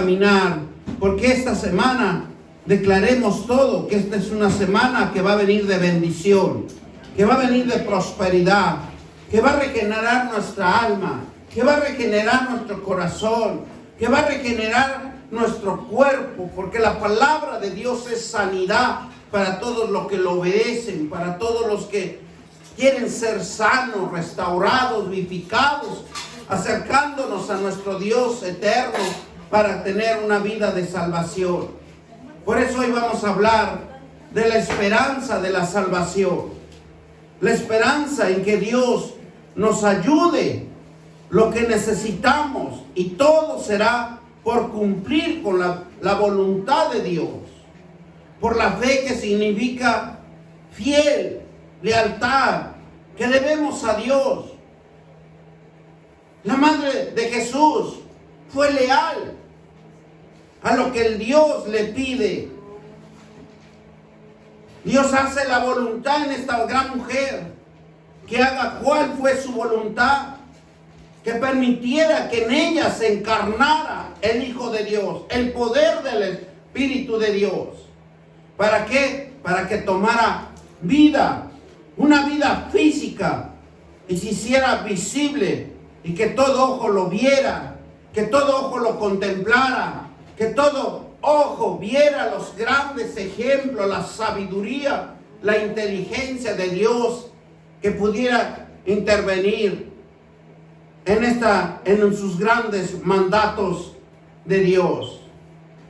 caminar, porque esta semana declaremos todo, que esta es una semana que va a venir de bendición, que va a venir de prosperidad, que va a regenerar nuestra alma, que va a regenerar nuestro corazón, que va a regenerar nuestro cuerpo, porque la palabra de Dios es sanidad para todos los que lo obedecen, para todos los que quieren ser sanos, restaurados, vivificados, acercándonos a nuestro Dios eterno para tener una vida de salvación. Por eso hoy vamos a hablar de la esperanza de la salvación. La esperanza en que Dios nos ayude lo que necesitamos, y todo será por cumplir con la voluntad de Dios. Por la fe, que significa fiel, lealtad, que debemos a Dios. La madre de Jesús fue leal a lo que el Dios le pide. Dios hace la voluntad en esta gran mujer, que haga cuál fue su voluntad, que permitiera que en ella se encarnara el Hijo de Dios, el poder del Espíritu de Dios. ¿Para qué? Para que tomara vida, una vida física, y se hiciera visible, y que todo ojo lo viera, que todo ojo lo contemplara, que todo ojo viera los grandes ejemplos, la sabiduría, la inteligencia de Dios, que pudiera intervenir en sus grandes mandatos de Dios.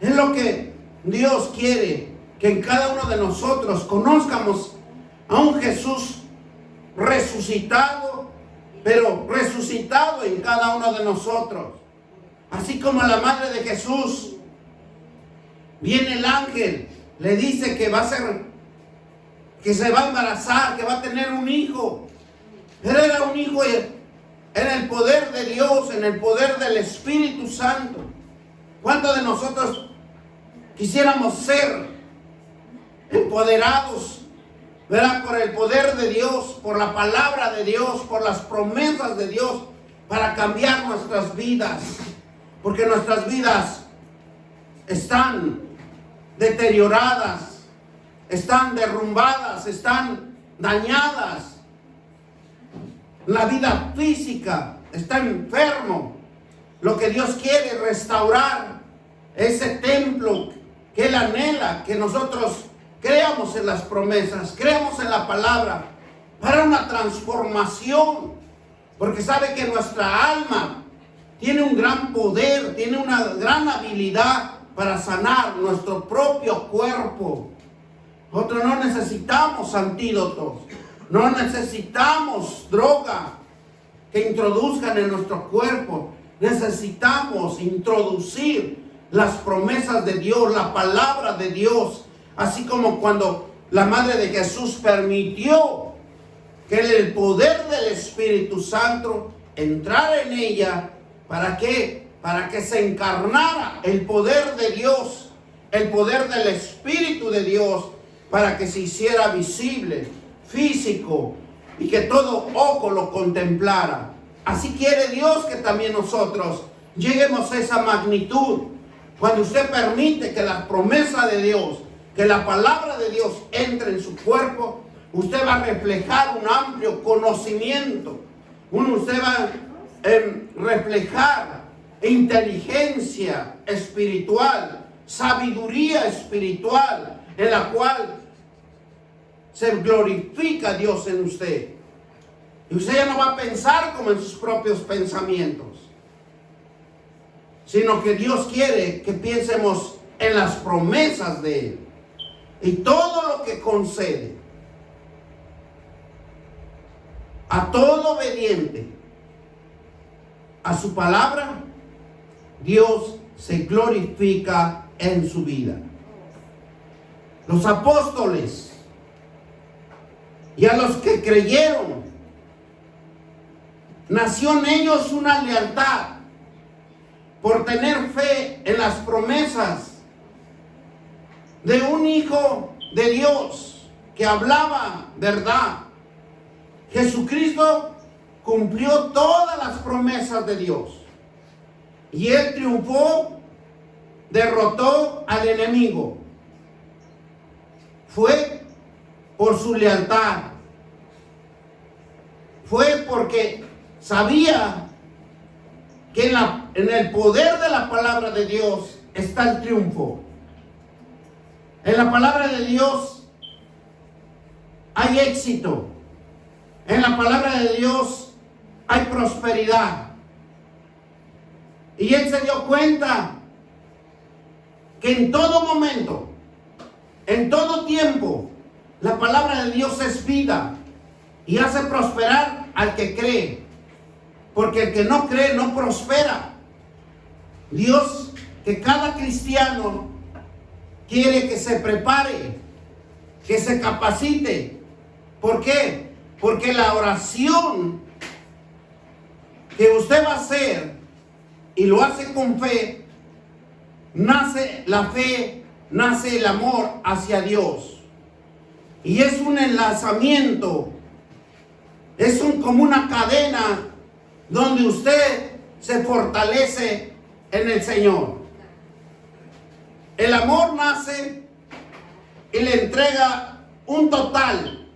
Es lo que Dios quiere, que en cada uno de nosotros conozcamos a un Jesús resucitado, pero resucitado en cada uno de nosotros. Así como a la madre de Jesús viene el ángel, le dice que que se va a embarazar, que va a tener un hijo. Pero era un hijo en el poder de Dios, en el poder del Espíritu Santo. ¿Cuántos de nosotros quisiéramos ser empoderados, ¿verdad?, por el poder de Dios, por la palabra de Dios, por las promesas de Dios, para cambiar nuestras vidas? Porque nuestras vidas están deterioradas, están derrumbadas, están dañadas. La vida física está enfermo. Lo que Dios quiere es restaurar ese templo que Él anhela, que nosotros creamos en las promesas, creamos en la palabra, para una transformación. Porque sabe que nuestra alma tiene un gran poder, tiene una gran habilidad para sanar nuestro propio cuerpo. Nosotros no necesitamos antídotos, no necesitamos droga que introduzcan en nuestro cuerpo. Necesitamos introducir las promesas de Dios, la palabra de Dios. Así como cuando la madre de Jesús permitió que el poder del Espíritu Santo entrara en ella. ¿Para qué? Para que se encarnara el poder de Dios, el poder del Espíritu de Dios, para que se hiciera visible, físico, y que todo ojo lo contemplara. Así quiere Dios que también nosotros lleguemos a esa magnitud. Cuando usted permite que la promesa de Dios, que la palabra de Dios entre en su cuerpo, usted va a reflejar un amplio conocimiento. Usted va a reflejar inteligencia espiritual, sabiduría espiritual, en la cual se glorifica a Dios en usted. Y usted ya no va a pensar como en sus propios pensamientos, sino que Dios quiere que piensemos en las promesas de Él y todo lo que concede a todo obediente a su palabra. Dios se glorifica en su vida. Los apóstoles y a los que creyeron, nació en ellos una lealtad por tener fe en las promesas de un Hijo de Dios que hablaba verdad. Jesucristo cumplió todas las promesas de Dios y Él triunfó derrotó al enemigo? Fue por su lealtad. Fue porque sabía que en el poder de la palabra de Dios está el triunfo. En la palabra de Dios hay éxito. En la palabra de Dios hay prosperidad. Y él se dio cuenta que en todo momento, en todo tiempo, la palabra de Dios es vida y hace prosperar al que cree. Porque el que no cree no prospera. Dios, que cada cristiano quiere que se prepare, que se capacite. ¿Por qué? Porque la oración que usted va a hacer y lo hace con fe, nace la fe, nace el amor hacia Dios. Y es un enlazamiento, es como una cadena donde usted se fortalece en el Señor. El amor nace y le entrega un total.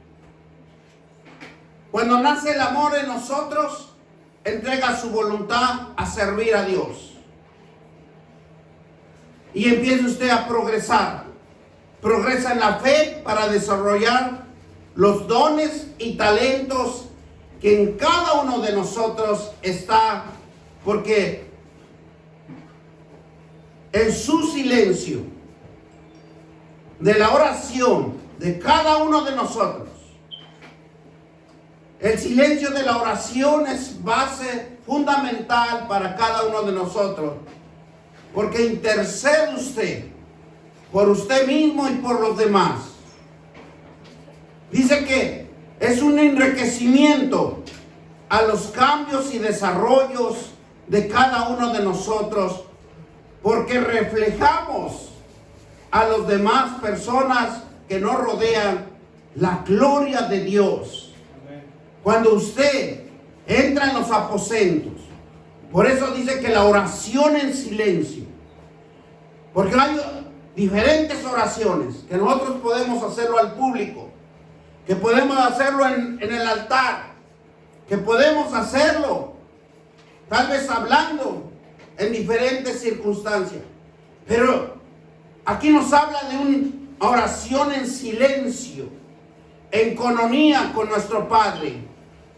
Cuando nace el amor en nosotros, entrega su voluntad a servir a Dios. Y empieza usted a progresar. Progresa en la fe para desarrollar los dones y talentos que en cada uno de nosotros está, porque en su silencio de la oración de cada uno de nosotros, el silencio de la oración es base fundamental para cada uno de nosotros, porque intercede usted por usted mismo y por los demás. Dice que es un enriquecimiento a los cambios y desarrollos de cada uno de nosotros, porque reflejamos a las demás personas que nos rodean la gloria de Dios. Cuando usted entra en los aposentos, por eso dice que la oración en silencio, porque hay diferentes oraciones que nosotros podemos hacerlo al público, que podemos hacerlo en el altar, que podemos hacerlo tal vez hablando en diferentes circunstancias. Pero aquí nos habla de una oración en silencio, en coinonía con nuestro Padre,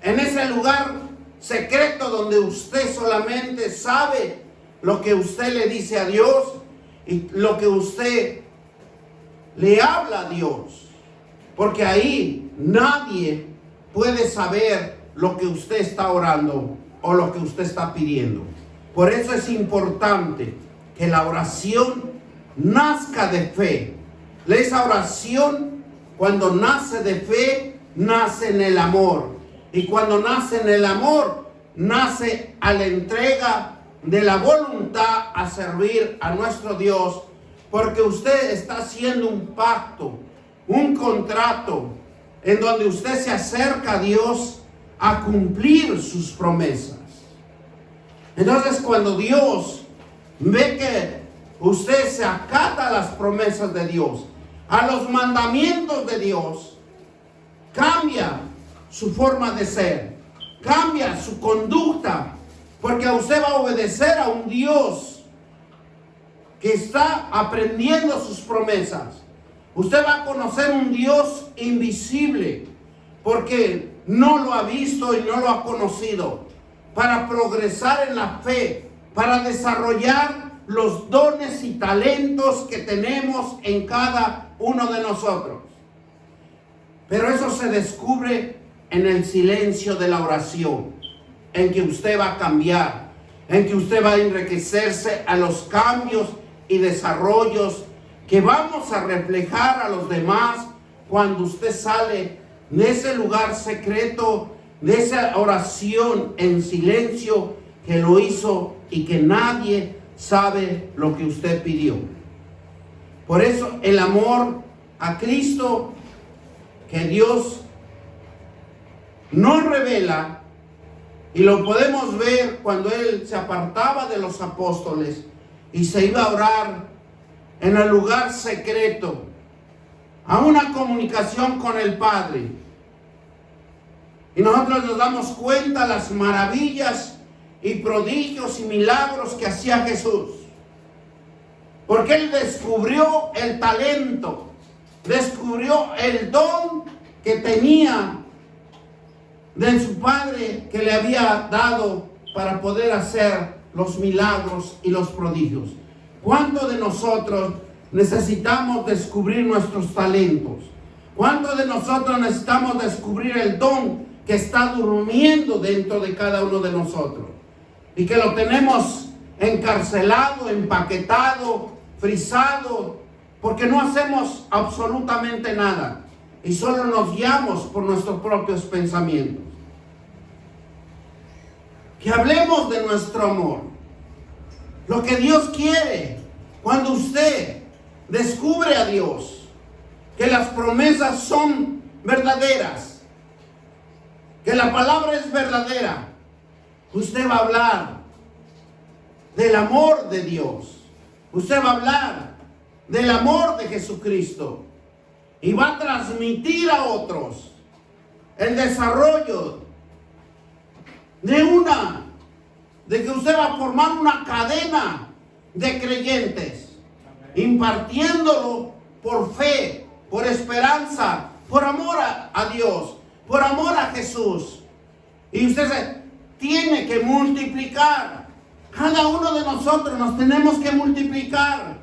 en ese lugar secreto donde usted solamente sabe lo que usted le dice a Dios y lo que usted le habla a Dios. Porque ahí nadie puede saber lo que usted está orando o lo que usted está pidiendo. Por eso es importante que la oración nazca de fe. Esa oración, cuando nace de fe, nace en el amor. Y cuando nace en el amor, nace a la entrega de la voluntad a servir a nuestro Dios. Porque usted está haciendo un pacto, un contrato, en donde usted se acerca a Dios a cumplir sus promesas. Entonces, cuando Dios ve que usted se acata a las promesas de Dios, a los mandamientos de Dios, cambia su forma de ser, cambia su conducta, porque usted va a obedecer a un Dios que está aprendiendo sus promesas. Usted va a conocer un Dios invisible, porque no lo ha visto y no lo ha conocido, para progresar en la fe, para desarrollar los dones y talentos que tenemos en cada uno de nosotros. Pero eso se descubre en el silencio de la oración, en que usted va a cambiar, en que usted va a enriquecerse a los cambios y desarrollos que vamos a reflejar a los demás cuando usted sale de ese lugar secreto, de esa oración en silencio que lo hizo y que nadie sabe lo que usted pidió. Por eso el amor a Cristo que Dios nos revela, y lo podemos ver cuando Él se apartaba de los apóstoles y se iba a orar en el lugar secreto, a una comunicación con el Padre. Y nosotros nos damos cuenta las maravillas y prodigios y milagros que hacía Jesús. Porque Él descubrió el talento, descubrió el don que tenía de su Padre, que le había dado para poder hacer los milagros y los prodigios. ¿Cuántos de nosotros necesitamos descubrir nuestros talentos? ¿Cuántos de nosotros necesitamos descubrir el don que está durmiendo dentro de cada uno de nosotros? Y que lo tenemos encarcelado, empaquetado, frisado, porque no hacemos absolutamente nada y solo nos guiamos por nuestros propios pensamientos. Que hablemos de nuestro amor, lo que Dios quiere. Cuando usted descubre a Dios, que las promesas son verdaderas, que la palabra es verdadera, usted va a hablar del amor de Dios. Usted va a hablar del amor de Jesucristo y va a transmitir a otros el desarrollo de que usted va a formar una cadena de creyentes, impartiéndolo por fe, por esperanza, por amor a Dios, por amor a Jesús. Y usted tiene que multiplicar. Cada uno de nosotros nos tenemos que multiplicar,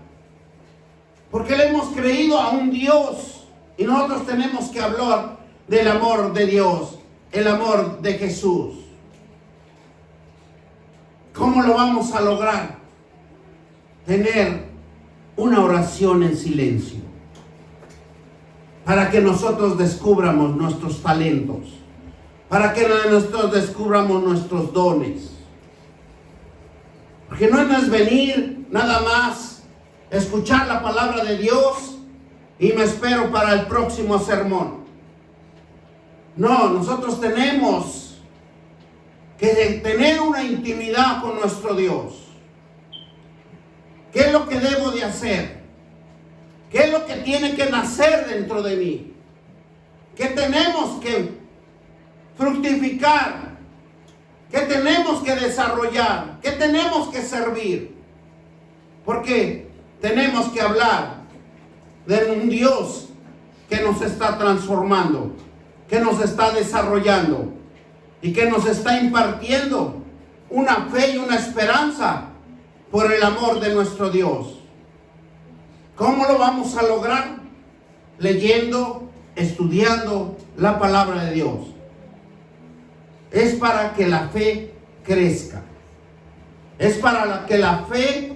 porque le hemos creído a un Dios y nosotros tenemos que hablar del amor de Dios, el amor de Jesús. ¿Cómo lo vamos a lograr? Tener una oración en silencio, para que nosotros descubramos nuestros talentos, para que nosotros descubramos nuestros dones. Porque no es venir nada más, escuchar la palabra de Dios y me espero para el próximo sermón. No, nosotros tenemos que tener una intimidad con nuestro Dios. ¿Qué es lo que debo de hacer? ¿Qué es lo que tiene que nacer dentro de mí? ¿Qué tenemos que fructificar? ¿Qué tenemos que desarrollar? ¿Qué tenemos que servir? Porque tenemos que hablar de un Dios que nos está transformando, que nos está desarrollando y que nos está impartiendo una fe y una esperanza por el amor de nuestro Dios. ¿Cómo lo vamos a lograr? Leyendo, estudiando la palabra de Dios. Es para que la fe crezca. Es para que la fe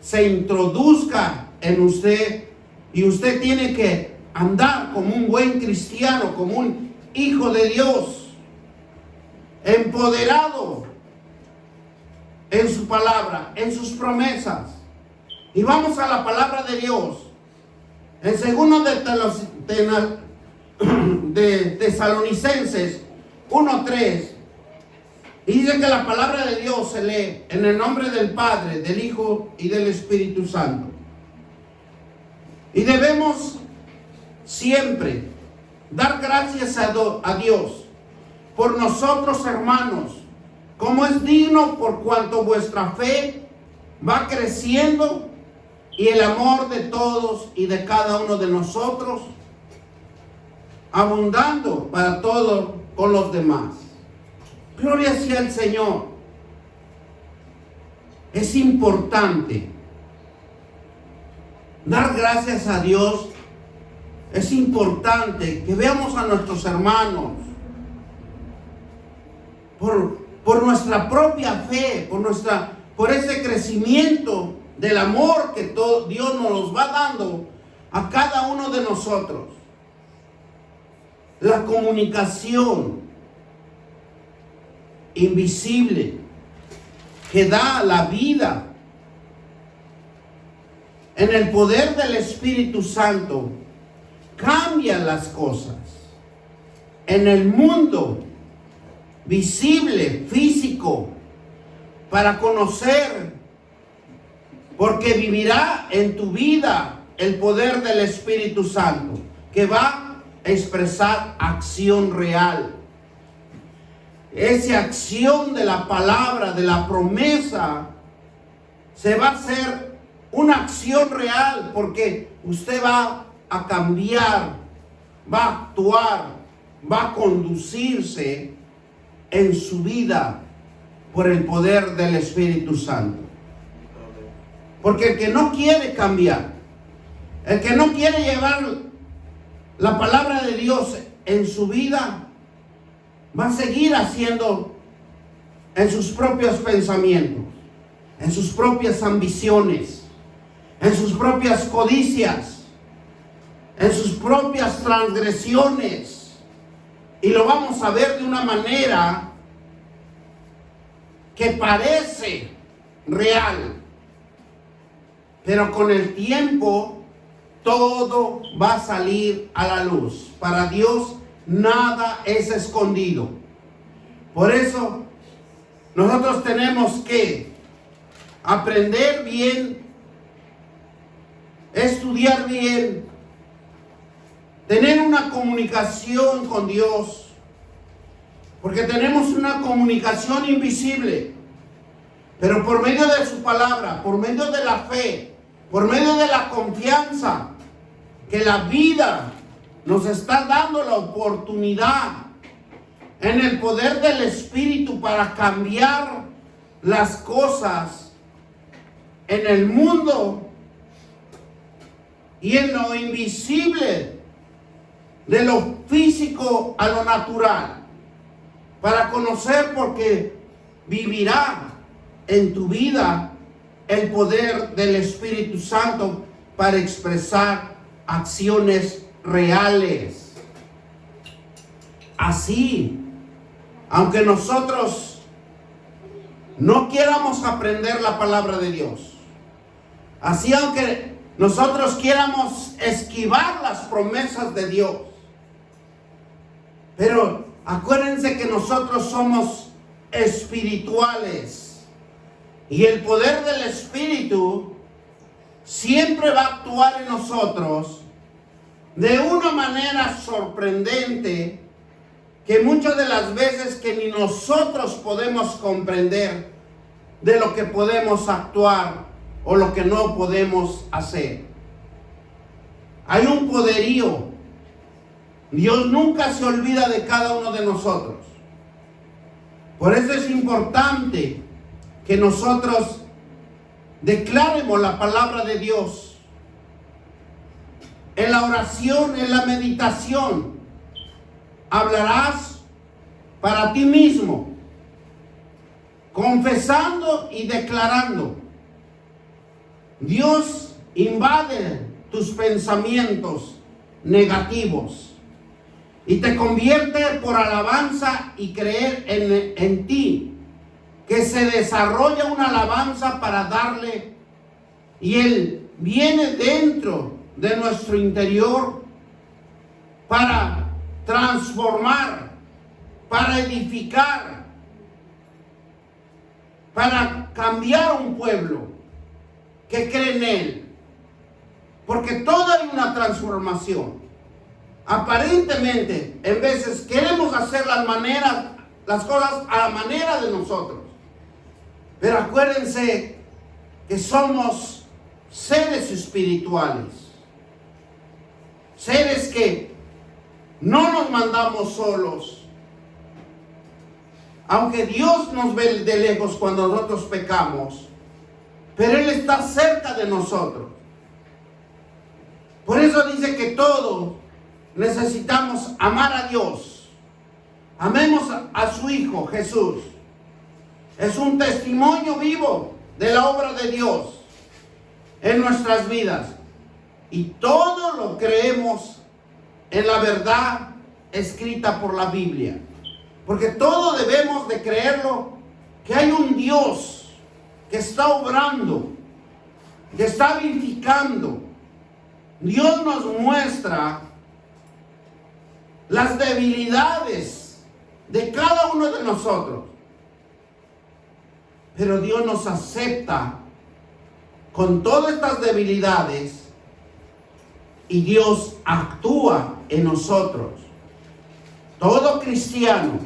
se introduzca en usted. Y usted tiene que andar como un buen cristiano, como un hijo de Dios, empoderado en su palabra, en sus promesas. Y vamos a la palabra de Dios. En 2 de Tesalonicenses 1:3, y dice que la palabra de Dios se lee en el nombre del Padre, del Hijo y del Espíritu Santo. Y debemos siempre dar gracias a Dios por nosotros, hermanos, como es digno, por cuanto vuestra fe va creciendo y el amor de todos y de cada uno de nosotros abundando para todos con los demás. Gloria sea al Señor. Es importante dar gracias a Dios. Es importante que veamos a nuestros hermanos por nuestra propia fe, por ese crecimiento del amor que Dios nos va dando a cada uno de nosotros. La comunicación invisible que da la vida en el poder del Espíritu Santo cambia las cosas en el mundo visible, físico, para conocer Porque vivirá en tu vida el poder del Espíritu Santo, que va a expresar acción real. Esa acción de la palabra, de la promesa, se va a hacer una acción real, porque usted va a cambiar, va a actuar, va a conducirse en su vida por el poder del Espíritu Santo. Porque el que no quiere cambiar, el que no quiere llevar la palabra de Dios en su vida, va a seguir haciendo en sus propios pensamientos, en sus propias ambiciones, en sus propias codicias, en sus propias transgresiones. Y lo vamos a ver de una manera que parece real, pero con el tiempo todo va a salir a la luz. Para Dios nada es escondido. Por eso nosotros tenemos que aprender bien, estudiar bien, tener una comunicación con Dios, porque tenemos una comunicación invisible, pero por medio de su palabra, por medio de la fe, por medio de la confianza que la vida nos está dando la oportunidad en el poder del Espíritu para cambiar las cosas en el mundo y en lo invisible, de lo físico a lo natural, para conocer, porque vivirá en tu vida el poder del Espíritu Santo para expresar acciones reales. Así, aunque nosotros no quieramos aprender la palabra de Dios, así aunque nosotros quieramos esquivar las promesas de Dios, pero acuérdense que nosotros somos espirituales. Y el poder del Espíritu siempre va a actuar en nosotros de una manera sorprendente, que muchas de las veces que ni nosotros podemos comprender de lo que podemos actuar o lo que no podemos hacer. Hay un poderío. Dios nunca se olvida de cada uno de nosotros. Por eso es importante que nosotros declaremos la palabra de Dios en la oración, en la meditación. Hablarás para ti mismo, confesando y declarando. Dios invade tus pensamientos negativos y te convierte por alabanza y creer en ti, que se desarrolla una alabanza para darle, y Él viene dentro de nuestro interior para transformar, para edificar, para cambiar un pueblo que cree en Él. Porque todo hay una transformación. Aparentemente, en veces queremos hacer las cosas a la manera de nosotros. Pero acuérdense que somos seres espirituales. Seres que no nos mandamos solos. Aunque Dios nos ve de lejos cuando nosotros pecamos, pero Él está cerca de nosotros. Por eso dice que todos necesitamos amar a Dios. Amemos a su Hijo Jesús. Es un testimonio vivo de la obra de Dios en nuestras vidas. Y todo lo creemos en la verdad escrita por la Biblia. Porque todo debemos de creerlo, que hay un Dios que está obrando, que está vivificando. Dios nos muestra las debilidades de cada uno de nosotros. Pero Dios nos acepta con todas estas debilidades y Dios actúa en nosotros. Todo cristiano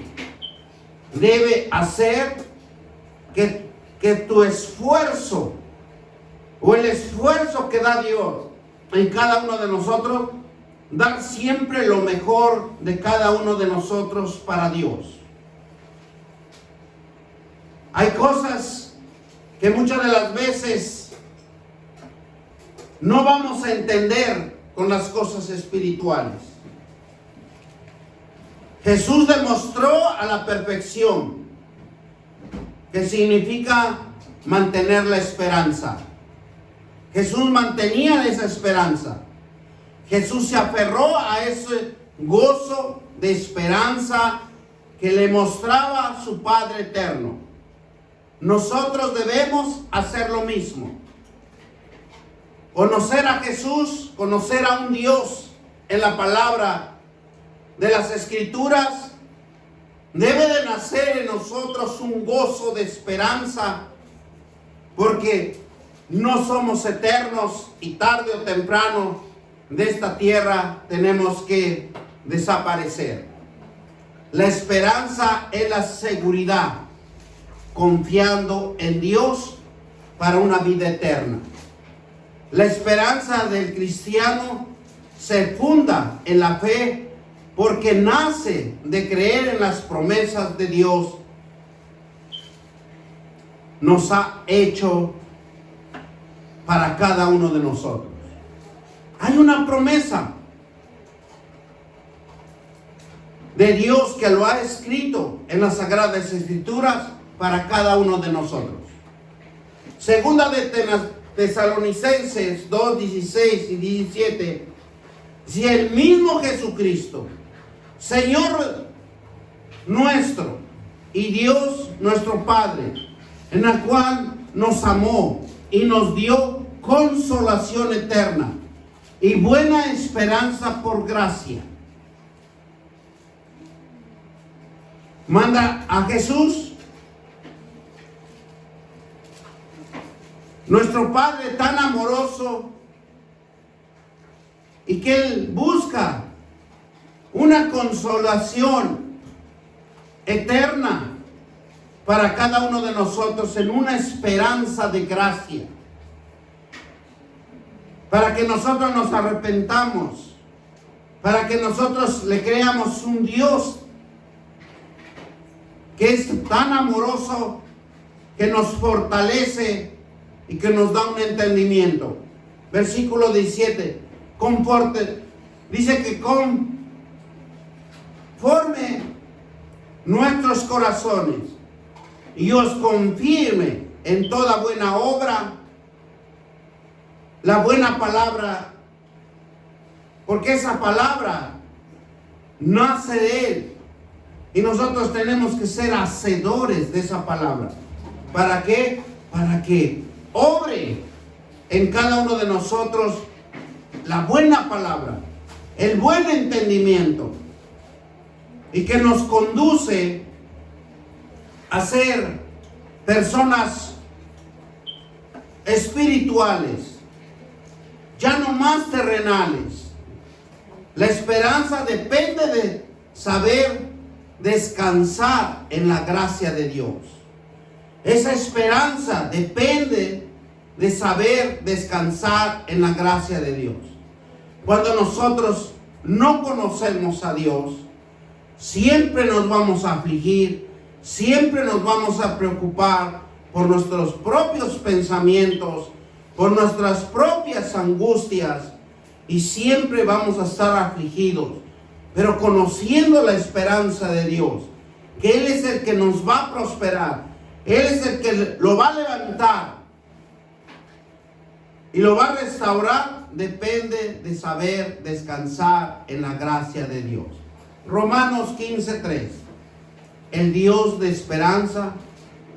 debe hacer que tu esfuerzo o el esfuerzo que da Dios en cada uno de nosotros, dar siempre lo mejor de cada uno de nosotros para Dios. Hay cosas que muchas de las veces no vamos a entender con las cosas espirituales. Jesús demostró a la perfección que significa mantener la esperanza. Jesús mantenía esa esperanza. Jesús se aferró a ese gozo de esperanza que le mostraba su Padre eterno. Nosotros debemos hacer lo mismo. Conocer a Jesús, conocer a un Dios en la palabra de las Escrituras, debe de nacer en nosotros un gozo de esperanza, porque no somos eternos y tarde o temprano de esta tierra tenemos que desaparecer. La esperanza es la seguridad, confiando en Dios para una vida eterna. La esperanza del cristiano se funda en la fe, porque nace de creer en las promesas de Dios. Nos ha hecho para cada uno de nosotros. Hay una promesa de Dios que lo ha escrito en las Sagradas Escrituras para cada uno de nosotros. Segunda de Tesalonicenses 2, 16 y 17. Si el mismo Jesucristo, Señor nuestro y Dios nuestro Padre, en el cual nos amó y nos dio consolación eterna y buena esperanza por gracia, manda a Jesús, nuestro Padre tan amoroso, y que Él busca una consolación eterna para cada uno de nosotros en una esperanza de gracia, para que nosotros nos arrepentamos, para que nosotros le creamos un Dios que es tan amoroso, que nos fortalece y que nos da un entendimiento. Versículo 17. Dice que conforme nuestros corazones y os confirme en toda buena obra, la buena palabra, porque esa palabra nace de Él y nosotros tenemos que ser hacedores de esa palabra. ¿Para qué? Para que obre en cada uno de nosotros la buena palabra, el buen entendimiento, y que nos conduce a ser personas espirituales, ya no más terrenales. La esperanza depende de saber descansar en la gracia de Dios. Esa esperanza depende de saber descansar en la gracia de Dios. Cuando nosotros no conocemos a Dios, siempre nos vamos a afligir, siempre nos vamos a preocupar por nuestros propios pensamientos, por nuestras propias angustias, y siempre vamos a estar afligidos. Pero conociendo la esperanza de Dios, que Él es el que nos va a prosperar, Él es el que lo va a levantar y lo va a restaurar, depende de saber descansar en la gracia de Dios. Romanos 15:3. El Dios de esperanza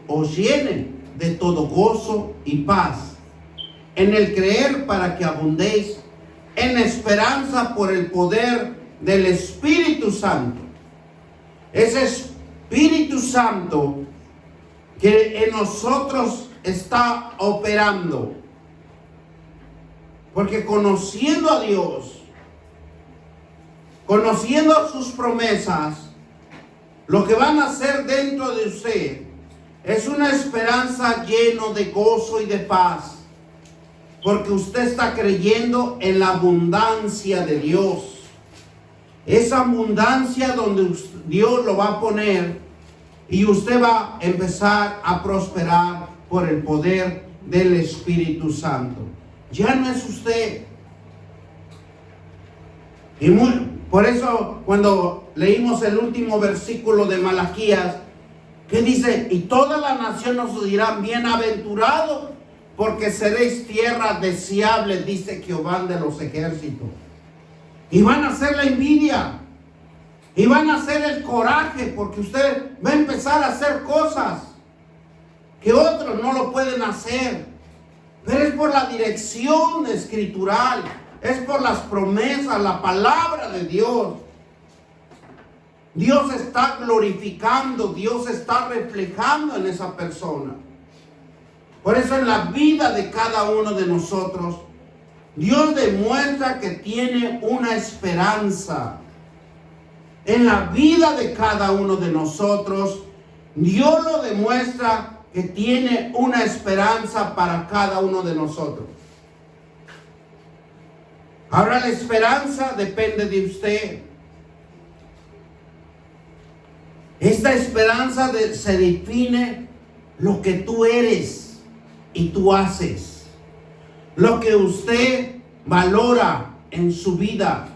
os llene de todo gozo y paz en el creer, para que abundéis en esperanza por el poder del Espíritu Santo. Ese Espíritu Santo que en nosotros está operando, Porque conociendo a Dios, conociendo sus promesas, lo que van a hacer dentro de usted es una esperanza lleno de gozo y de paz. Porque usted está creyendo en la abundancia de Dios. Esa abundancia donde Dios lo va a poner y usted va a empezar a prosperar por el poder del Espíritu Santo. Ya no es usted. Y por eso cuando leímos el último versículo de Malaquías, que dice, y toda la nación os dirán, bienaventurado, porque seréis tierra deseable, dice Jehová de los ejércitos. Y van a hacer la envidia, y van a hacer el coraje, porque usted va a empezar a hacer cosas que otros no lo pueden hacer. Pero es por la dirección escritural, es por las promesas, la palabra de Dios. Dios está glorificando, Dios está reflejando en esa persona. Por eso en la vida de cada uno de nosotros, Dios demuestra que tiene una esperanza. En la vida de cada uno de nosotros, Dios lo demuestra que tiene una esperanza para cada uno de nosotros. Ahora la esperanza depende de usted. Esta esperanza se define lo que tú eres y tú haces, lo que usted valora en su vida.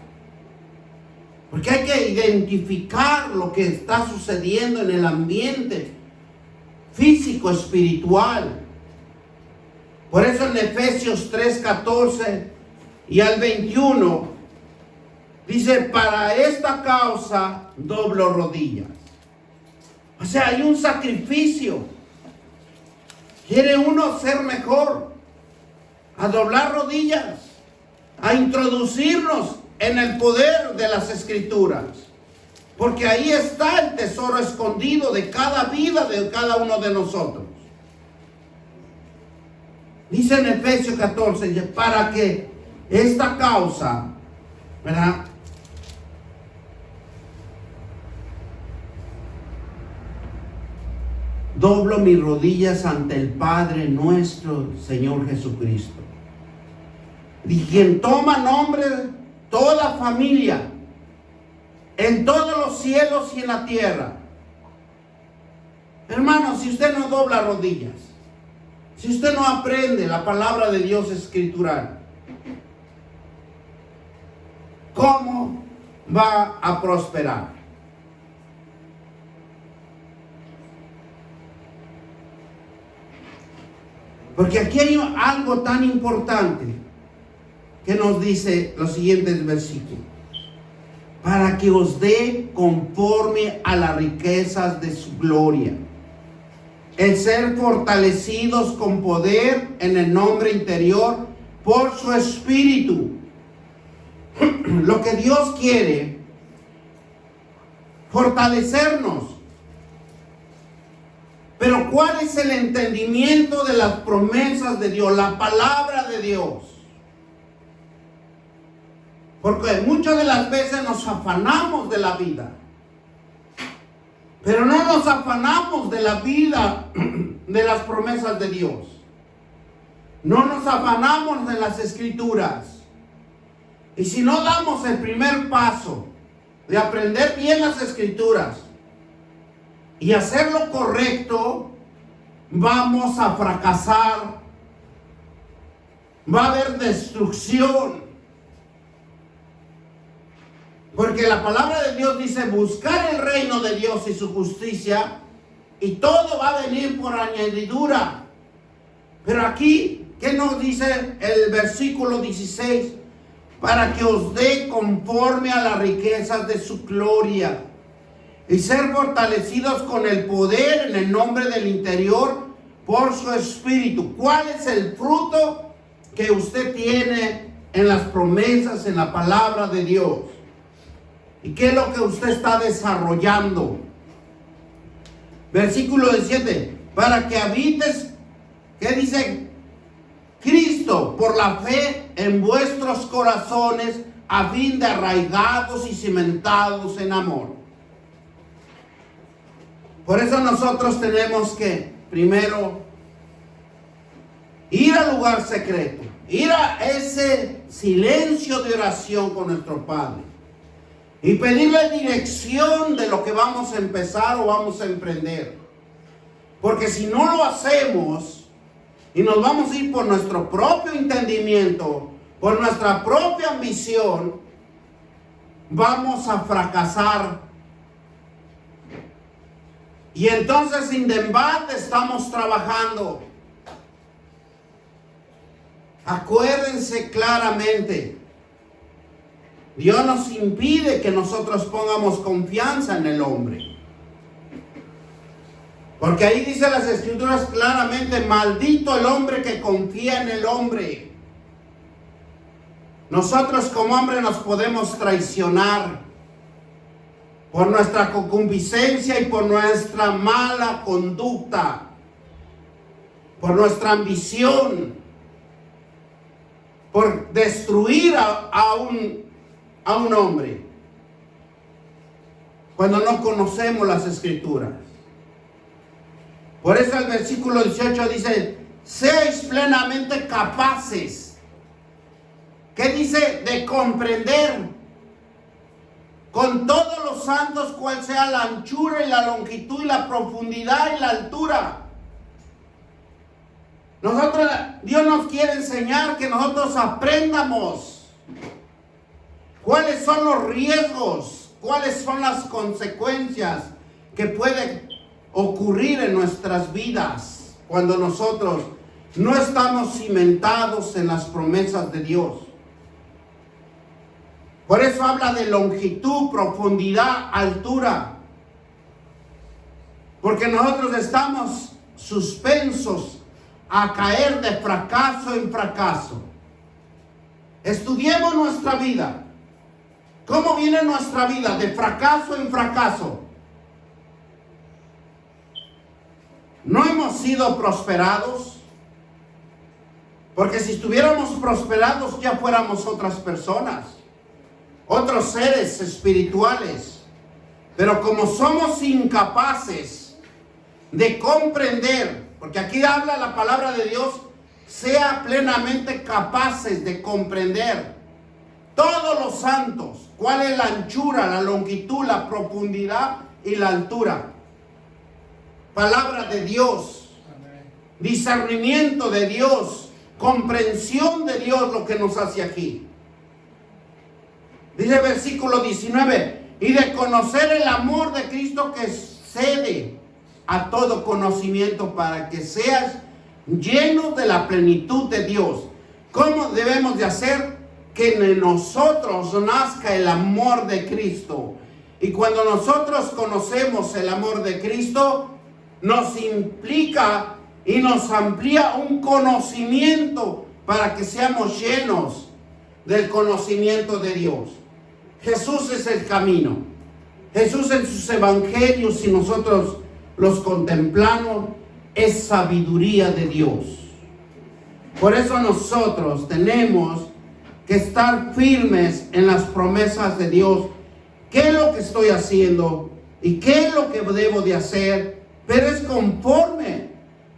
Porque hay que identificar lo que está sucediendo en el ambiente físico, espiritual. Por eso en Efesios 3:14 y al 21 dice, para esta causa doblo rodillas. O sea, hay un sacrificio. ¿Quiere uno ser mejor? A doblar rodillas, a introducirnos en el poder de las Escrituras. Porque ahí está el tesoro escondido de cada vida de cada uno de nosotros. Dice en Efesios 14, para que esta causa, ¿verdad?, doblo mis rodillas ante el Padre nuestro Señor Jesucristo, y quien toma nombre toda familia en todos los cielos y en la tierra. Hermano, si usted no dobla rodillas, si usted no aprende la palabra de Dios escritural, ¿cómo va a prosperar? Porque aquí hay algo tan importante que nos dice los siguientes versículos. Para que os dé conforme a las riquezas de su gloria, el ser fortalecidos con poder en el hombre interior por su espíritu. Lo que Dios quiere, fortalecernos. Pero ¿cuál es el entendimiento de las promesas de Dios? La palabra de Dios. Porque muchas de las veces nos afanamos de la vida. Pero no nos afanamos de la vida de las promesas de Dios. No nos afanamos de las Escrituras. Y si no damos el primer paso de aprender bien las Escrituras y hacer lo correcto, vamos a fracasar. Va a haber destrucción. Porque la palabra de Dios dice, buscar el reino de Dios y su justicia, y todo va a venir por añadidura. Pero aquí, ¿qué nos dice el versículo 16? Para que os dé conforme a las riquezas de su gloria, y ser fortalecidos con el poder en el nombre del interior por su espíritu. ¿Cuál es el fruto que usted tiene en las promesas, en la palabra de Dios? ¿Y qué es lo que usted está desarrollando? Versículo 17. Para que habites, ¿qué dice? Cristo por la fe en vuestros corazones, a fin de arraigados y cimentados en amor. Por eso nosotros tenemos que primero ir al lugar secreto, ir a ese silencio de oración con nuestro Padre y pedirle dirección de lo que vamos a empezar o vamos a emprender. Porque si no lo hacemos y nos vamos a ir por nuestro propio entendimiento, por nuestra propia ambición, vamos a fracasar. Y entonces sin debate estamos trabajando. Acuérdense claramente, Dios nos impide que nosotros pongamos confianza en el hombre. Porque ahí dice las Escrituras claramente, maldito el hombre que confía en el hombre. Nosotros como hombres nos podemos traicionar por nuestra concupiscencia y por nuestra mala conducta, por nuestra ambición, por destruir a un hombre, cuando no conocemos las Escrituras. Por eso el versículo 18 dice, seáis plenamente capaces. ¿Qué dice? De comprender con todos los santos cuál sea la anchura y la longitud y la profundidad y la altura. Dios nos quiere enseñar que nosotros aprendamos cuáles son los riesgos, cuáles son las consecuencias que pueden ocurrir en nuestras vidas cuando nosotros no estamos cimentados en las promesas de Dios. Por eso habla de longitud, profundidad, altura. Porque nosotros estamos suspensos a caer de fracaso en fracaso. Estudiemos nuestra vida. ¿Cómo viene nuestra vida? De fracaso en fracaso. ¿No hemos sido prosperados? Porque si estuviéramos prosperados ya fuéramos otras personas, otros seres espirituales. Pero como somos incapaces de comprender, porque aquí habla la palabra de Dios, sea plenamente capaces de comprender todos los santos, cuál es la anchura, la longitud, la profundidad y la altura. Palabra de Dios, discernimiento de Dios, comprensión de Dios, lo que nos hace aquí. Dice el versículo 19, y de conocer el amor de Cristo que excede a todo conocimiento, para que seas llenos de la plenitud de Dios. ¿Cómo debemos de hacer? Que en nosotros nazca el amor de Cristo. Y cuando nosotros conocemos el amor de Cristo, nos implica y nos amplía un conocimiento para que seamos llenos del conocimiento de Dios. Jesús es el camino. Jesús en sus evangelios, si nosotros los contemplamos, es sabiduría de Dios. Por eso nosotros tenemos que estar firmes en las promesas de Dios. ¿Qué es lo que estoy haciendo? ¿Y qué es lo que debo de hacer? Pero es conforme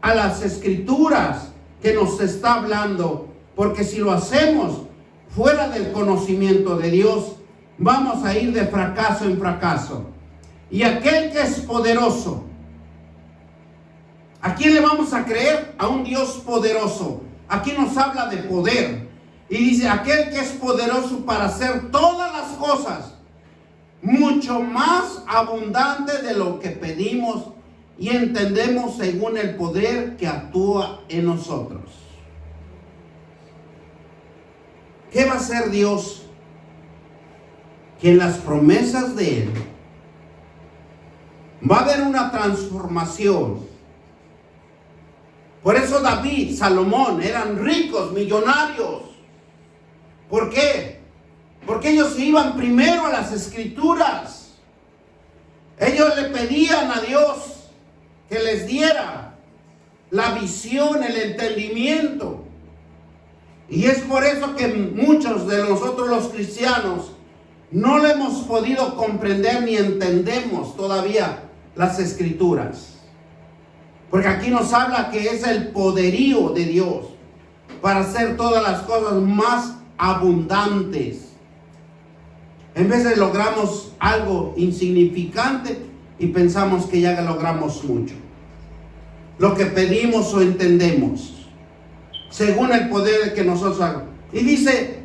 a las Escrituras que nos está hablando. Porque si lo hacemos fuera del conocimiento de Dios, vamos a ir de fracaso en fracaso. Y aquel que es poderoso, ¿a quién le vamos a creer? A un Dios poderoso. Aquí nos habla de poder. Y dice, aquel que es poderoso para hacer todas las cosas, mucho más abundante de lo que pedimos y entendemos, según el poder que actúa en nosotros. ¿Qué va a hacer Dios? Que en las promesas de Él va a haber una transformación. Por eso David, Salomón eran ricos, millonarios. ¿Por qué? Porque ellos iban primero a las Escrituras. Ellos le pedían a Dios que les diera la visión, el entendimiento. Y es por eso que muchos de nosotros los cristianos no le hemos podido comprender ni entendemos todavía las Escrituras. Porque aquí nos habla que es el poderío de Dios para hacer todas las cosas más abundantes. En vez de logramos algo insignificante y pensamos que ya logramos mucho. Lo que pedimos o entendemos, según el poder que nosotros hagamos. Y dice,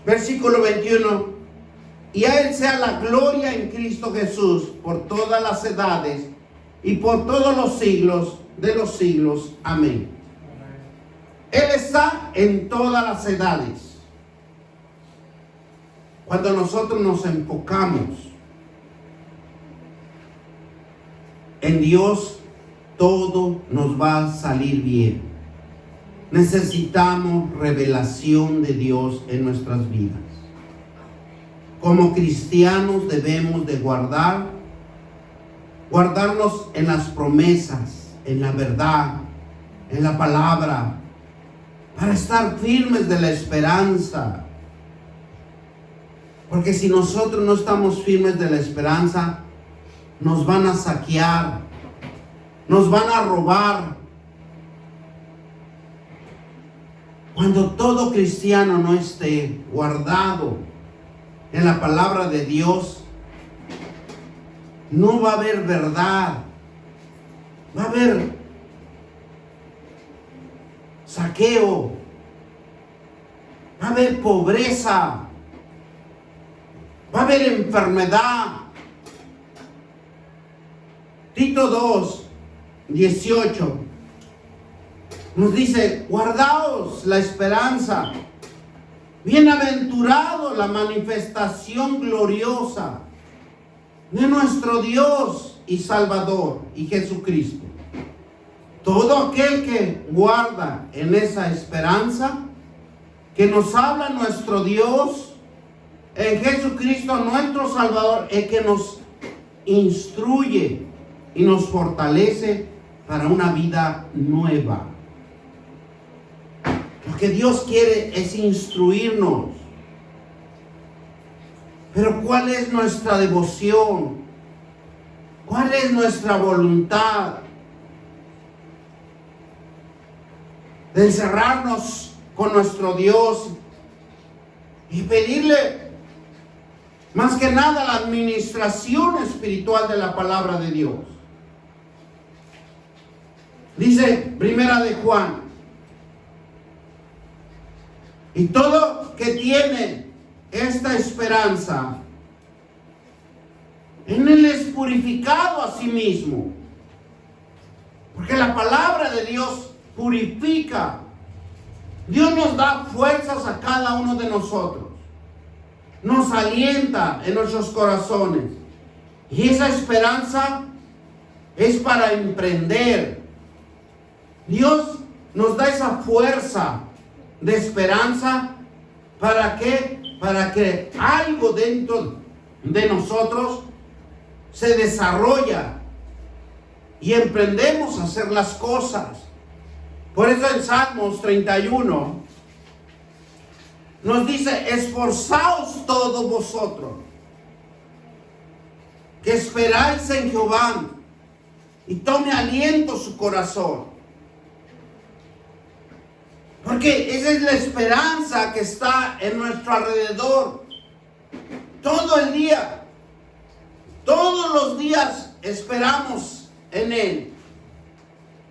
versículo 21, y a Él sea la gloria en Cristo Jesús por todas las edades y por todos los siglos de los siglos. Amén. Él está en todas las edades. Cuando nosotros nos enfocamos en Dios, todo nos va a salir bien. Necesitamos revelación de Dios en nuestras vidas. Como cristianos debemos de guardarnos en las promesas, en la verdad, en la palabra, para estar firmes de la esperanza. Porque si nosotros no estamos firmes de la esperanza, nos van a saquear, nos van a robar. Cuando todo cristiano no esté guardado en la palabra de Dios, no va a haber verdad, va a haber saqueo, va a haber pobreza, va a haber enfermedad. Tito 2, 18 nos dice, guardaos la esperanza, bienaventurado la manifestación gloriosa de nuestro Dios y Salvador y Jesucristo. Todo aquel que guarda en esa esperanza que nos habla nuestro Dios en Jesucristo nuestro Salvador, el que nos instruye y nos fortalece para una vida nueva. Lo que Dios quiere es instruirnos. Pero ¿cuál es nuestra devoción? ¿Cuál es nuestra voluntad? De encerrarnos con nuestro Dios y pedirle más que nada la administración espiritual de la palabra de Dios. Dice Primera de Juan, y todo que tiene esta esperanza, en Él es purificado a sí mismo. Porque la palabra de Dios purifica. Dios nos da fuerzas a cada uno de nosotros. Nos alienta en nuestros corazones. Y esa esperanza es para emprender. Dios nos da esa fuerza de esperanza. ¿Para qué? Para que algo dentro de nosotros se desarrolla y emprendemos a hacer las cosas. Por eso en Salmos 31 nos dice, esforzaos todos vosotros que esperáis en Jehová, y tome aliento su corazón. Porque esa es la esperanza que está en nuestro alrededor. Todo el día, todos los días esperamos en Él.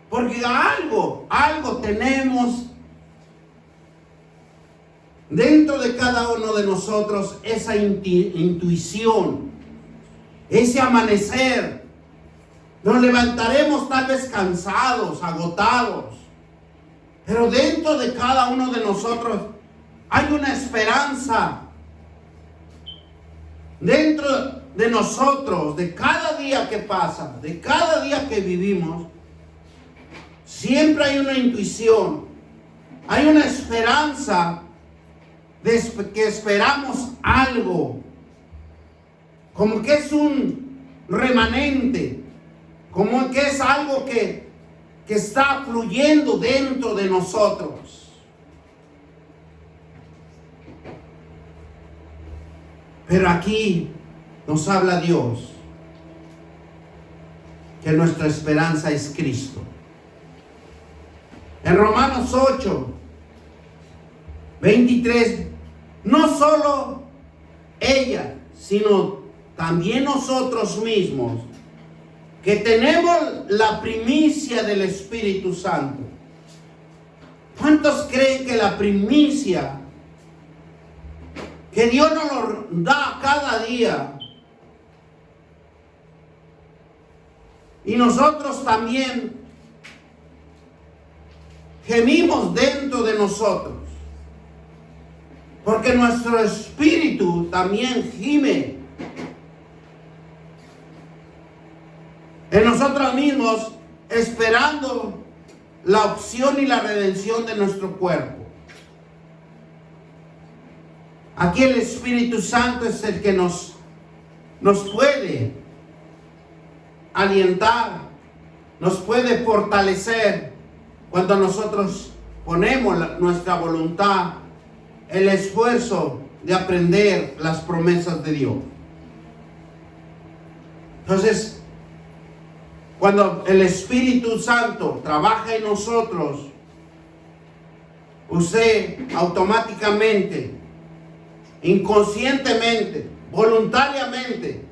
Porque algo tenemos dentro de cada uno de nosotros, esa intuición, ese amanecer. Nos levantaremos tal vez cansados, agotados, pero dentro de cada uno de nosotros hay una esperanza. Dentro de nosotros, de cada día que pasa, de cada día que vivimos, siempre hay una intuición, hay una esperanza de que esperamos algo, como que es un remanente, como que es algo que está fluyendo dentro de nosotros. Pero aquí nos habla Dios que nuestra esperanza es Cristo. En Romanos 8, 23, no solo ella, sino también nosotros mismos, que tenemos la primicia del Espíritu Santo. ¿Cuántos creen que la primicia que Dios nos lo da cada día, y nosotros también gemimos dentro de nosotros, porque nuestro espíritu también gime en nosotros mismos, esperando la opción y la redención de nuestro cuerpo? Aquí el Espíritu Santo es el que nos puede alientar, nos puede fortalecer cuando nosotros ponemos nuestra voluntad, el esfuerzo de aprender las promesas de Dios. Entonces, cuando el Espíritu Santo trabaja en nosotros, usted automáticamente, inconscientemente, voluntariamente,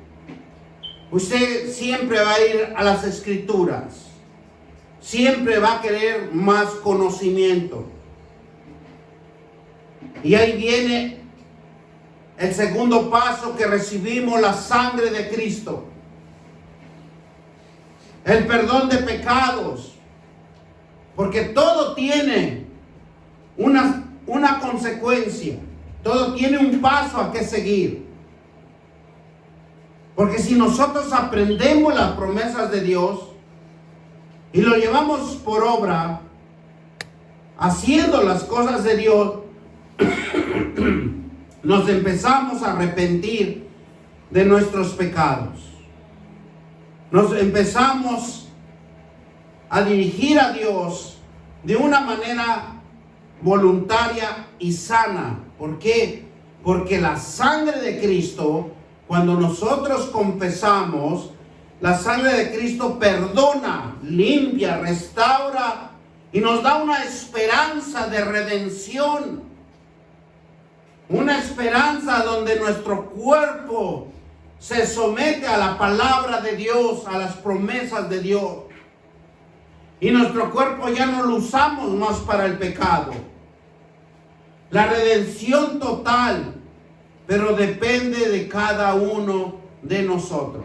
usted siempre va a ir a las Escrituras, siempre va a querer más conocimiento. Y ahí viene el segundo paso, que recibimos la sangre de Cristo, el perdón de pecados, porque todo tiene una consecuencia, todo tiene un paso a que seguir. Porque si nosotros aprendemos las promesas de Dios y lo llevamos por obra, haciendo las cosas de Dios, nos empezamos a arrepentir de nuestros pecados. Nos empezamos a dirigir a Dios de una manera voluntaria y sana. ¿Por qué? Porque la sangre de Cristo, cuando nosotros confesamos, la sangre de Cristo perdona, limpia, restaura y nos da una esperanza de redención. Una esperanza donde nuestro cuerpo se somete a la palabra de Dios, a las promesas de Dios. Y nuestro cuerpo ya no lo usamos más para el pecado. La redención total, pero depende de cada uno de nosotros.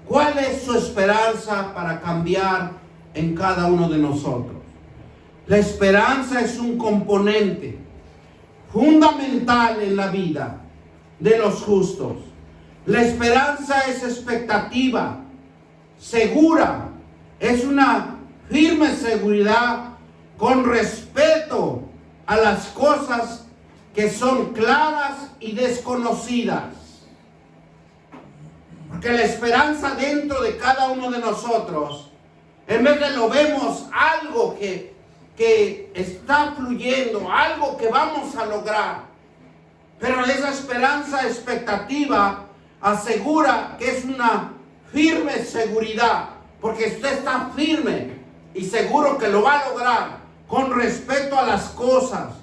¿Cuál es su esperanza para cambiar en cada uno de nosotros? La esperanza es un componente fundamental en la vida de los justos. La esperanza es expectativa segura, es una firme seguridad con respeto a las cosas que son claras y desconocidas. Porque la esperanza dentro de cada uno de nosotros, en vez de lo vemos algo que está fluyendo, algo que vamos a lograr, pero esa esperanza expectativa asegura que es una firme seguridad, porque usted está firme y seguro que lo va a lograr con respecto a las cosas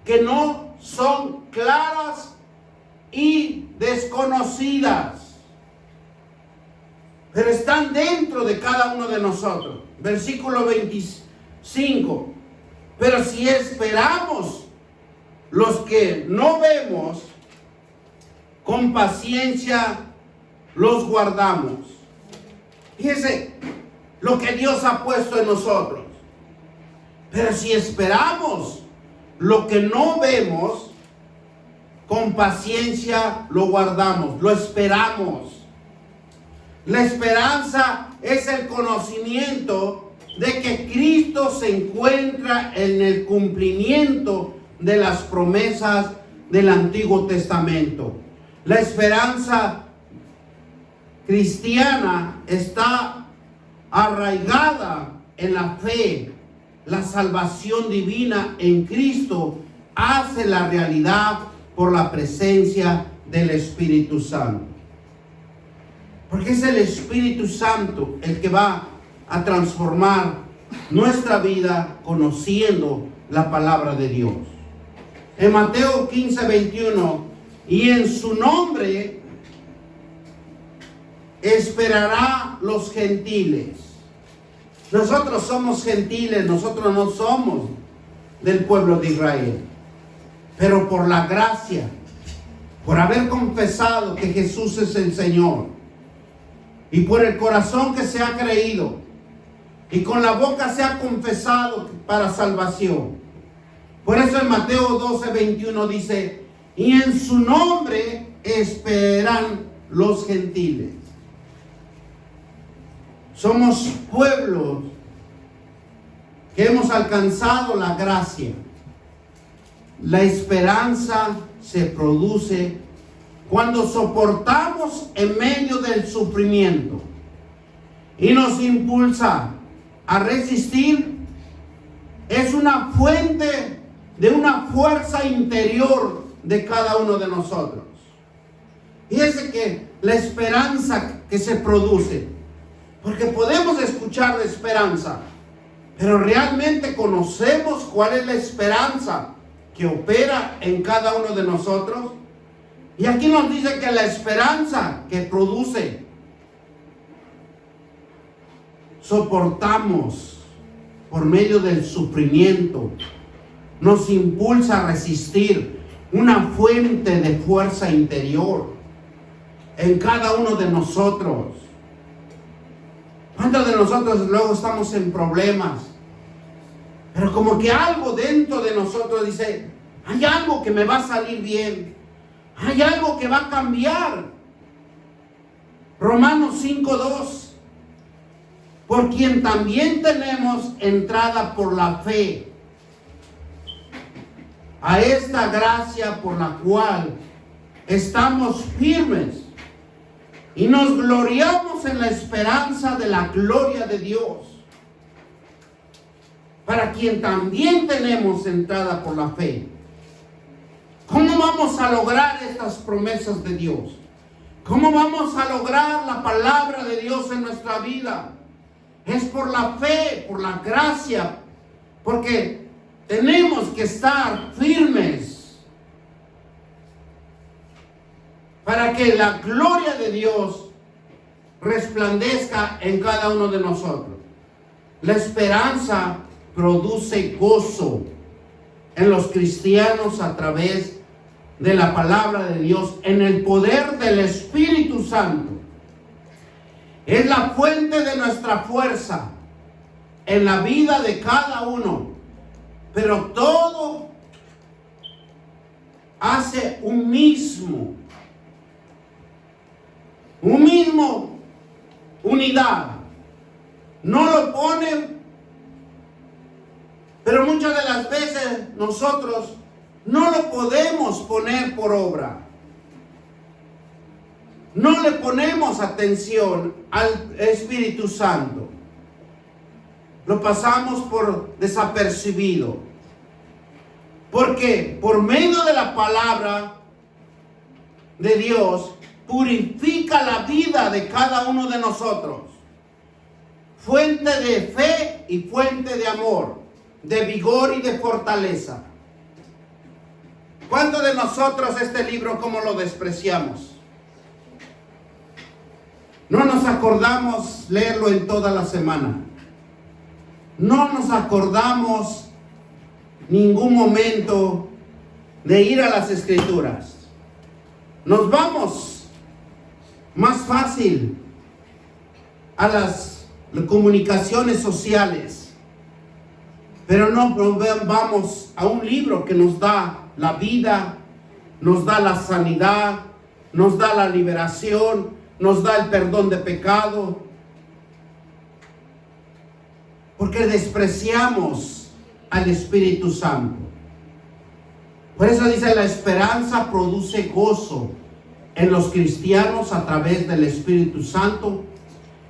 que no son claras y desconocidas, pero están dentro de cada uno de nosotros. Versículo 25. Pero si esperamos los que no vemos, con paciencia los guardamos. Fíjese lo que Dios ha puesto en nosotros. Pero si esperamos lo que no vemos, con paciencia lo guardamos, lo esperamos. La esperanza es el conocimiento de que Cristo se encuentra en el cumplimiento de las promesas del Antiguo Testamento. La esperanza cristiana está arraigada en la fe. La salvación divina en Cristo hace la realidad por la presencia del Espíritu Santo. Porque es el Espíritu Santo el que va a transformar nuestra vida conociendo la palabra de Dios. En Mateo 15:21, y en su nombre esperará los gentiles. Nosotros somos gentiles, nosotros no somos del pueblo de Israel. Pero por la gracia, por haber confesado que Jesús es el Señor, y por el corazón que se ha creído, y con la boca se ha confesado para salvación. Por eso en Mateo 12:21 dice, y en su nombre esperan los gentiles. Somos pueblos que hemos alcanzado la gracia. La esperanza se produce cuando soportamos en medio del sufrimiento y nos impulsa a resistir. Es una fuente de una fuerza interior de cada uno de nosotros. Fíjese que la esperanza que se produce, porque podemos escuchar de esperanza, pero realmente conocemos cuál es la esperanza que opera en cada uno de nosotros. Y aquí nos dice que la esperanza que produce, soportamos por medio del sufrimiento, nos impulsa a resistir, una fuente de fuerza interior en cada uno de nosotros. ¿Cuántos de nosotros luego estamos en problemas? Pero como que algo dentro de nosotros dice, hay algo que me va a salir bien, hay algo que va a cambiar. Romanos 5:2, por quien también tenemos entrada por la fe a esta gracia por la cual estamos firmes y nos gloriamos en la esperanza de la gloria de Dios, para quien también tenemos entrada por la fe. ¿Cómo vamos a lograr estas promesas de Dios? ¿Cómo vamos a lograr la palabra de Dios en nuestra vida? Es por la fe, por la gracia, porque tenemos que estar firmes para que la gloria de Dios resplandezca en cada uno de nosotros. La esperanza produce gozo en los cristianos a través de la palabra de Dios, en el poder del Espíritu Santo. Es la fuente de nuestra fuerza en la vida de cada uno. Pero todo hace un mismo unidad. No lo ponen, pero muchas de las veces nosotros no lo podemos poner por obra. No le ponemos atención al Espíritu Santo. Lo pasamos por desapercibido. Porque por medio de la palabra de Dios purifica la vida de cada uno de nosotros. Fuente de fe y fuente de amor, de vigor y de fortaleza. ¿Cuántos de nosotros este libro cómo lo despreciamos? No nos acordamos leerlo en toda la semana. No nos acordamos ningún momento de ir a las Escrituras. Nos vamos más fácil a las comunicaciones sociales, pero no vamos a un libro que nos da la vida, nos da la sanidad, nos da la liberación, nos da el perdón de pecado, porque despreciamos al Espíritu Santo. Por eso dice, la esperanza produce gozo en los cristianos a través del Espíritu Santo.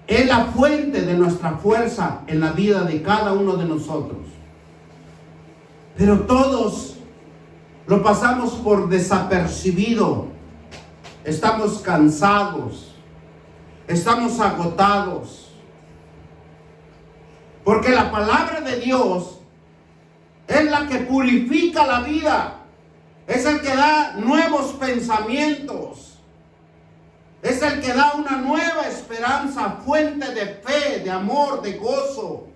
Es la fuente de nuestra fuerza en la vida de cada uno de nosotros. Pero todos lo pasamos por desapercibido, estamos cansados, estamos agotados. Porque la palabra de Dios es la que purifica la vida. Es el que da nuevos pensamientos. Es el que da una nueva esperanza, fuente de fe, de amor, de gozo,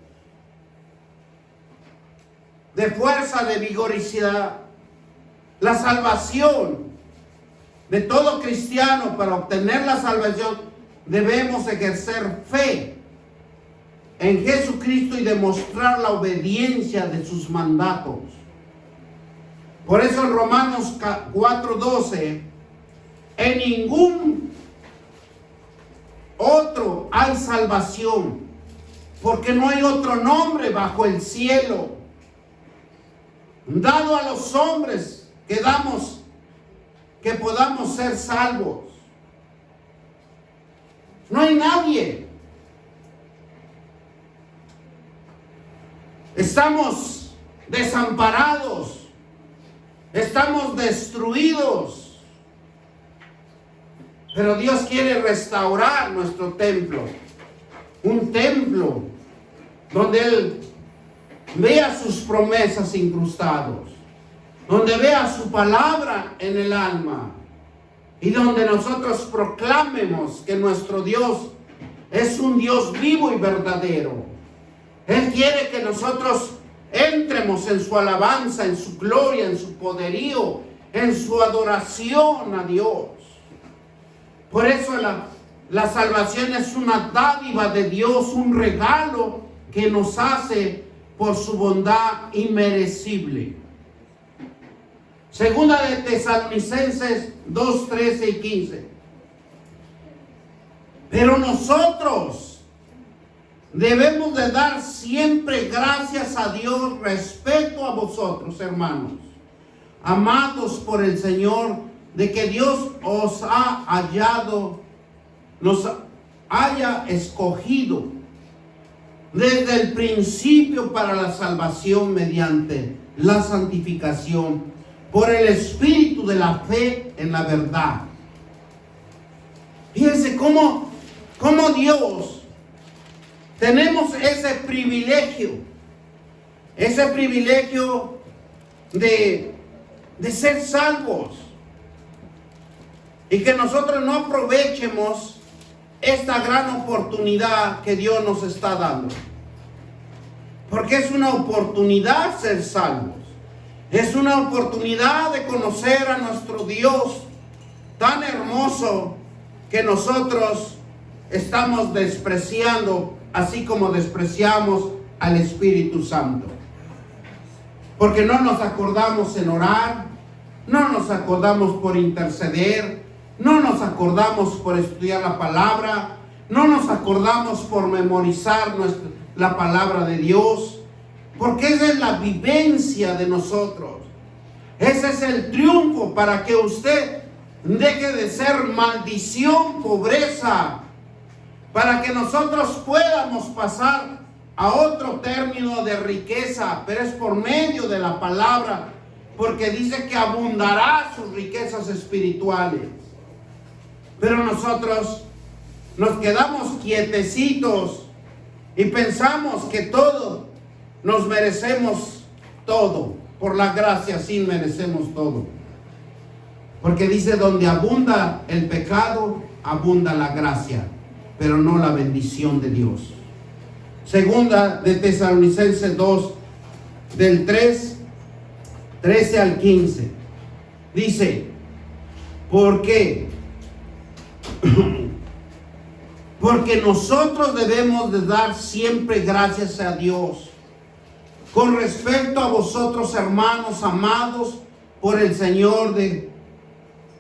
de fuerza, de vigoricidad. La salvación de todo cristiano, para obtener la salvación, debemos ejercer fe en Jesucristo y demostrar la obediencia de sus mandatos. Por eso en Romanos 4:12, en ningún otro hay salvación, porque no hay otro nombre bajo el cielo dado a los hombres que podamos ser salvos. No hay nadie. Estamos desamparados, estamos destruidos, pero Dios quiere restaurar nuestro templo, un templo donde Él vea sus promesas incrustados, donde vea su palabra en el alma y donde nosotros proclamemos que nuestro Dios es un Dios vivo y verdadero. Él quiere que nosotros entremos en su alabanza, en su gloria, en su poderío, en su adoración a Dios. Por eso la salvación es una dádiva de Dios, un regalo que nos hace por su bondad inmerecible. Segunda de Tesalonicenses 2, 13 y 15. Pero nosotros debemos de dar siempre gracias a Dios respecto a vosotros, hermanos, amados por el Señor, de que Dios os ha hallado, nos haya escogido desde el principio para la salvación mediante la santificación por el espíritu de la fe en la verdad. Fíjense cómo Dios tenemos ese privilegio de ser salvos, y que nosotros no aprovechemos esta gran oportunidad que Dios nos está dando, porque es una oportunidad ser salvos, es una oportunidad de conocer a nuestro Dios tan hermoso que nosotros estamos despreciando, así como despreciamos al Espíritu Santo, porque no nos acordamos en orar, no nos acordamos por interceder, no nos acordamos por estudiar la palabra, no nos acordamos por memorizar la palabra de Dios, porque esa es la vivencia de nosotros. Ese es el triunfo para que usted deje de ser maldición, pobreza, para que nosotros podamos pasar a otro término de riqueza, pero es por medio de la palabra, porque dice que abundará sus riquezas espirituales. Pero nosotros nos quedamos quietecitos y pensamos que todo nos merecemos todo. Por la gracia sí merecemos todo. Porque dice, donde abunda el pecado, abunda la gracia, pero no la bendición de Dios. Segunda de Tesalonicenses 2, del 13 al 15. Dice, ¿por qué? Porque nosotros debemos de dar siempre gracias a Dios con respecto a vosotros, hermanos amados por el Señor, de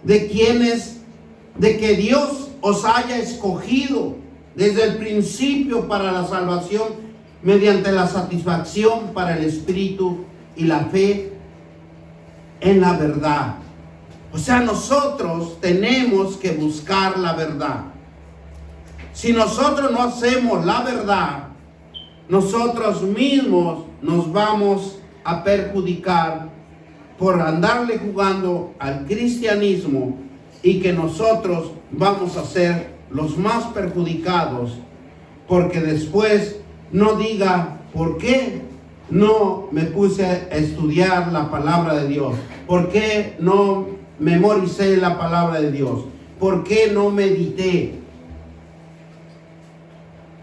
que Dios os haya escogido desde el principio para la salvación mediante la satisfacción para el Espíritu y la fe en la verdad. O sea, nosotros tenemos que buscar la verdad. Si nosotros no hacemos la verdad, nosotros mismos nos vamos a perjudicar por andarle jugando al cristianismo y que nosotros vamos a ser los más perjudicados, porque después no diga por qué no me puse a estudiar la palabra de Dios, por qué no memoricé la palabra de Dios, por qué no medité.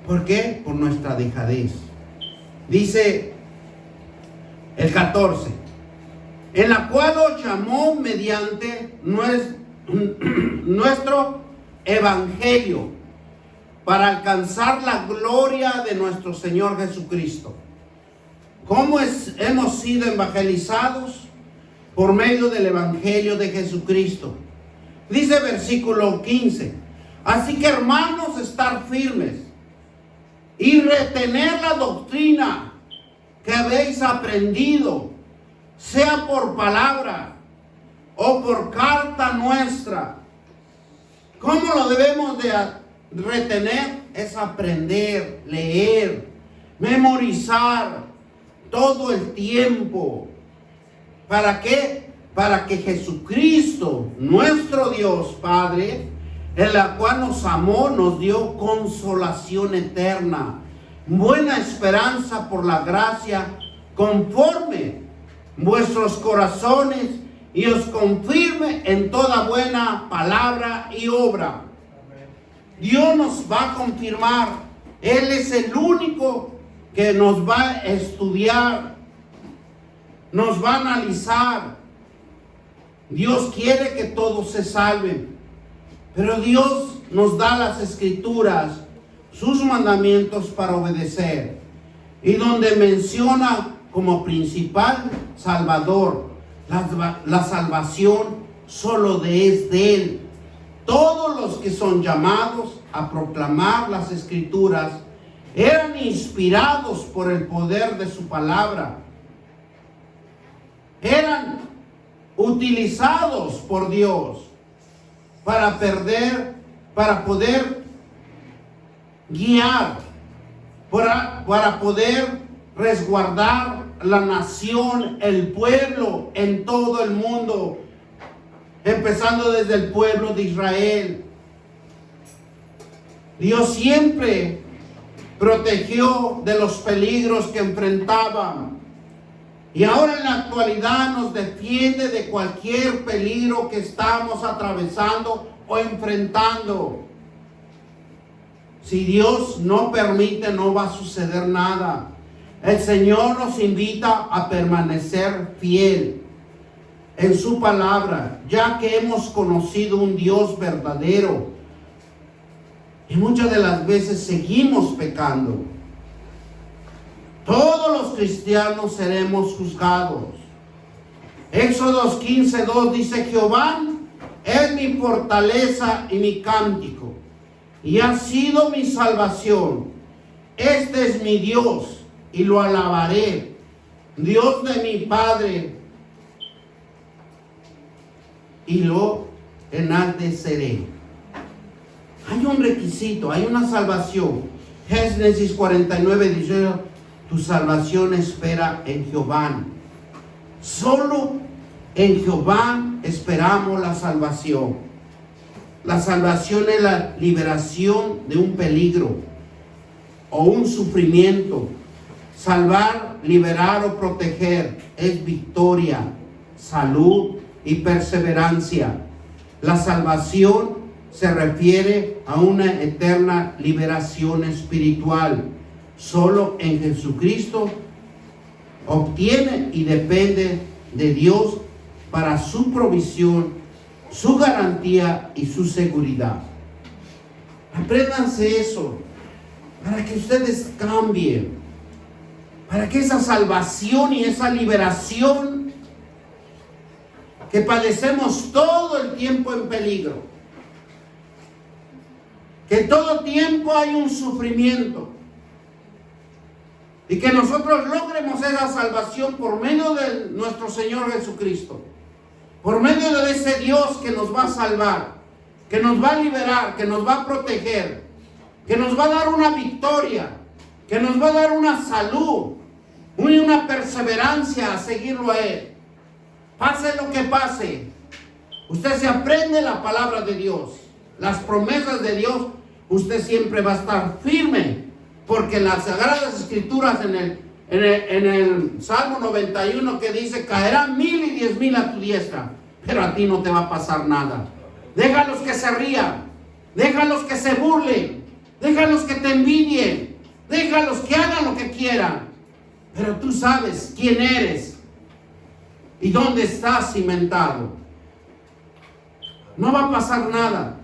¿Por qué? Por nuestra dejadez. Dice el 14, en la cual os llamó mediante nuestro evangelio, para alcanzar la gloria de nuestro Señor Jesucristo. ¿Cómo hemos sido evangelizados? Por medio del evangelio de Jesucristo. Dice versículo 15, así que hermanos, estar firmes y retener la doctrina que habéis aprendido, sea por palabra o por carta nuestra. ¿Cómo lo debemos de retener? Es aprender, leer, memorizar todo el tiempo. ¿Para qué? Para que Jesucristo, nuestro Dios Padre, en la cual nos amó, nos dio consolación eterna, buena esperanza por la gracia, conforme vuestros corazones, y os confirme en toda buena palabra y obra. Dios nos va a confirmar. Él es el único que nos va a estudiar, nos va a analizar. Dios quiere que todos se salven, pero Dios nos da las escrituras, sus mandamientos para obedecer, y donde menciona como principal Salvador, la salvación solo es de Él. Todos los que son llamados a proclamar las escrituras eran inspirados por el poder de su palabra, eran utilizados por Dios para poder guiar, para poder resguardar la nación, el pueblo en todo el mundo, empezando desde el pueblo de Israel. Dios siempre protegió de los peligros que enfrentaban, y ahora en la actualidad nos defiende de cualquier peligro que estamos atravesando o enfrentando. Si Dios no permite, no va a suceder nada. El Señor nos invita a permanecer fiel en su palabra, ya que hemos conocido un Dios verdadero, y muchas de las veces seguimos pecando. Todos los cristianos seremos juzgados. Éxodo 15:2 dice: Jehová es mi fortaleza y mi cántico, y ha sido mi salvación. Este es mi Dios, y lo alabaré, Dios de mi Padre, y lo enalteceré. Hay un requisito, hay una salvación. Génesis 49:18, tu salvación espera en Jehová. Solo en Jehová esperamos la salvación. La salvación es la liberación de un peligro o un sufrimiento. Salvar, liberar o proteger es victoria, salud y perseverancia. La salvación se refiere a una eterna liberación espiritual. Solo en Jesucristo obtiene y depende de Dios para su provisión, su garantía y su seguridad. Apréndanse eso para que ustedes cambien, para que esa salvación y esa liberación que padecemos todo el tiempo en peligro, que todo tiempo hay un sufrimiento, y que nosotros logremos esa salvación por medio de nuestro Señor Jesucristo, por medio de ese Dios que nos va a salvar, que nos va a liberar, que nos va a proteger, que nos va a dar una victoria, que nos va a dar una salud y una perseverancia a seguirlo a Él. Pase lo que pase, usted se aprende la palabra de Dios, las promesas de Dios, usted siempre va a estar firme, porque en las Sagradas Escrituras, en el Salmo 91 que dice, caerán 1000 y 10,000 a tu diestra, pero a ti no te va a pasar nada. Déjalos que se rían, déjalos que se burlen, déjalos que te envidien, déjalos que hagan lo que quieran, pero tú sabes quién eres y dónde estás cimentado. No va a pasar nada.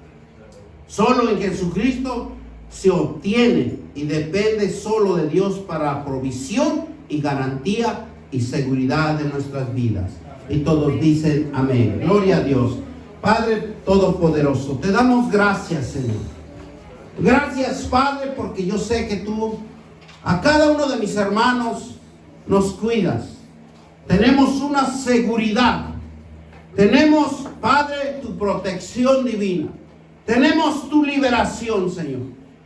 Solo en Jesucristo se obtiene y depende solo de Dios para provisión y garantía y seguridad de nuestras vidas. Y todos dicen amén. Gloria a Dios. Padre Todopoderoso, te damos gracias, Señor. Gracias, Padre, porque yo sé que tú a cada uno de mis hermanos nos cuidas. Tenemos una seguridad. Tenemos, Padre, tu protección divina. Tenemos tu liberación, Señor.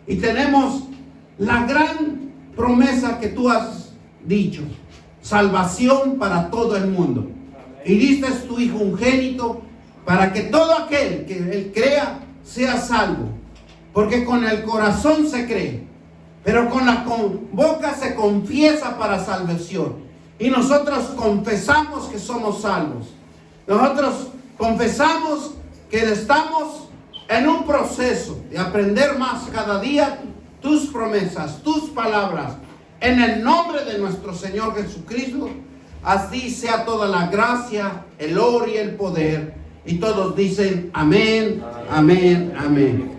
Y tenemos la gran promesa que tú has dicho. Salvación para todo el mundo. Y diste tu Hijo unigénito para que todo aquel que él crea sea salvo. Porque con el corazón se cree, pero con la boca se confiesa para salvación. Y nosotros confesamos que somos salvos. Nosotros confesamos que estamos en un proceso de aprender más cada día tus promesas, tus palabras. En el nombre de nuestro Señor Jesucristo, así sea toda la gracia, el oro y el poder. Y todos dicen amén, amén, amén.